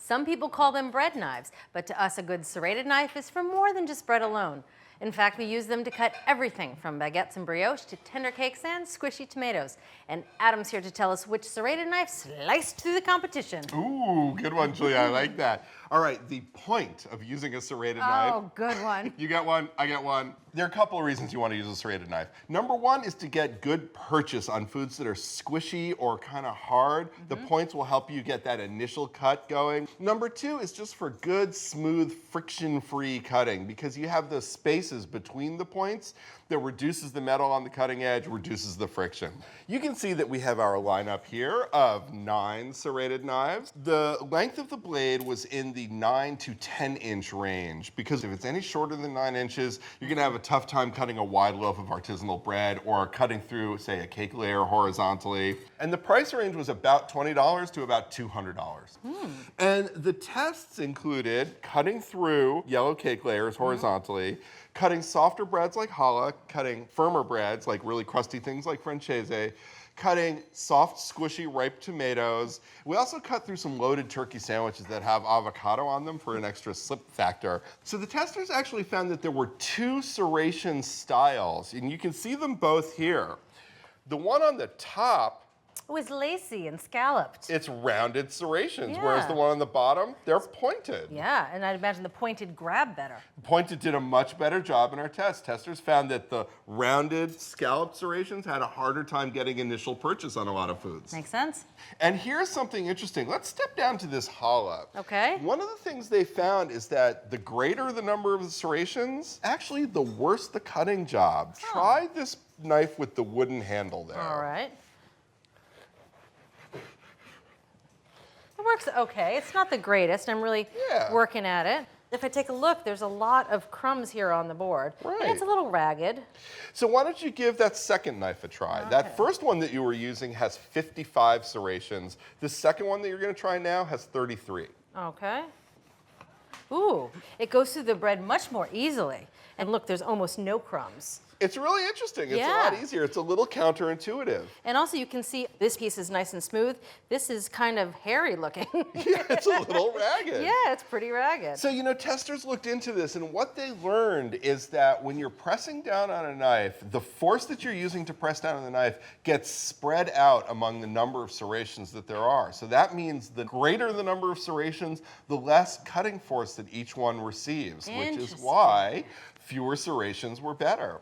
Some people call them bread knives, but to us a good serrated knife is for more than just bread alone. In fact, we use them to cut everything from baguettes and brioche to tender cakes and squishy tomatoes. And Adam's here to tell us which serrated knife sliced through the competition. Ooh, good one, Julia. I like that. All right, the point of using a serrated knife. Oh, good one. You get one, I get one. There are a couple of reasons you want to use a serrated knife. Number one is to get good purchase on foods that are squishy or kind of hard. The points will help you get that initial cut going. Number two is just for good, smooth, friction-free cutting because you have the spaces between the points that reduces the metal on the cutting edge, reduces the friction. You can see that we have our lineup here of 9 serrated knives. The length of the blade was in the 9 to 10 inch range because if it's any shorter than 9 inches, you're gonna have a tough time cutting a wide loaf of artisanal bread or cutting through, say, a cake layer horizontally. And the price range was about $20 to about $200. And the tests included cutting through yellow cake layers horizontally, cutting softer breads like challah, cutting firmer breads like really crusty things like francese, cutting soft, squishy, ripe tomatoes. We also cut through some loaded turkey sandwiches that have avocado on them for an extra slip factor. So the testers actually found that there were 2 serration styles, and you can see them both here. The one on the top, It was lacy and scalloped. it's rounded serrations, Yeah. whereas the one on the bottom, they're pointed. Yeah, and I'd imagine the pointed grab better. Pointed did a much better job in our test. Testers found that the rounded scalloped serrations had a harder time getting initial purchase on a lot of foods. Makes sense? And here's something interesting. Let's step down to this challah. Okay. One of the things they found is that the greater the number of serrations, actually the worse the cutting job. Try this knife with the wooden handle there. All right. It works okay. It's not the greatest. I'm really working at it. If I take a look, there's a lot of crumbs here on the board. Right. And it's a little ragged. So why don't you give that second knife a try? Okay. That first one that you were using has 55 serrations. The second one that you're going to try now has 33. Okay. Ooh, it goes through the bread much more easily. And look, there's almost no crumbs. It's really interesting. It's a Yeah. lot easier. It's a little counterintuitive. And also you can see this piece is nice and smooth. This is kind of hairy looking. Yeah, it's a little ragged. Yeah, it's pretty ragged. So, you know, testers looked into this, and what they learned is that when you're pressing down on a knife, the force that you're using to press down on the knife gets spread out among the number of serrations that there are. So that means the greater the number of serrations, the less cutting force that each one receives, which is why fewer serrations were better.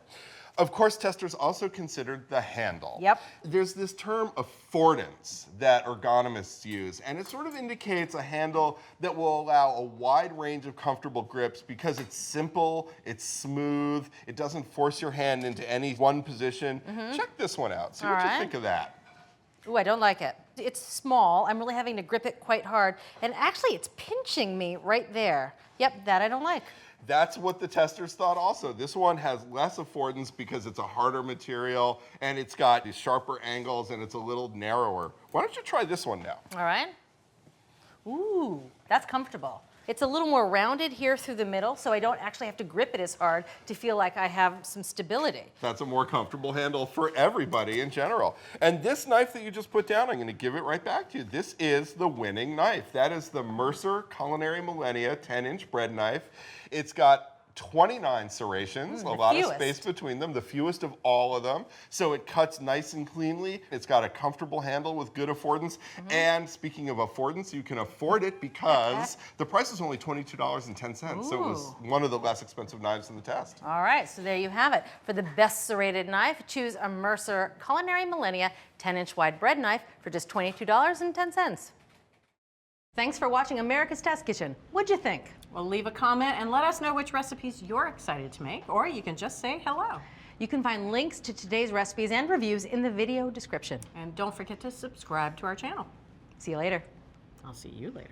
Of course, testers also considered the handle. Yep. There's this term affordance that ergonomists use, and it sort of indicates a handle that will allow a wide range of comfortable grips because it's simple, it's smooth, it doesn't force your hand into any one position. Check this one out. See what you think of that. Ooh, I don't like it. It's small. I'm really having to grip it quite hard. And actually, it's pinching me right there. Yep, that I don't like. That's what the testers thought also. This one has less affordance because it's a harder material and it's got these sharper angles and it's a little narrower. Why don't you try this one now? All right. Ooh, that's comfortable. It's a little more rounded here through the middle, so I don't actually have to grip it as hard to feel like I have some stability. That's a more comfortable handle for everybody in general. And this knife that you just put down, I'm going to give it right back to you. This is the winning knife. That is the Mercer Culinary Millenia 10-inch bread knife. It's got 29 serrations, a lot of space between them, the fewest of all of them. So it cuts nice and cleanly. It's got a comfortable handle with good affordance. And speaking of affordance, you can afford it because the price is only $22.10. So it was one of the less expensive knives in the test. All right, so there you have it. For the best serrated knife, choose a Mercer Culinary Millenia 10-inch wide bread knife for just $22.10. Thanks for watching America's Test Kitchen. What'd you think? Well, leave a comment and let us know which recipes you're excited to make, or you can just say hello. You can find links to today's recipes and reviews in the video description. And don't forget to subscribe to our channel. See you later. I'll see you later.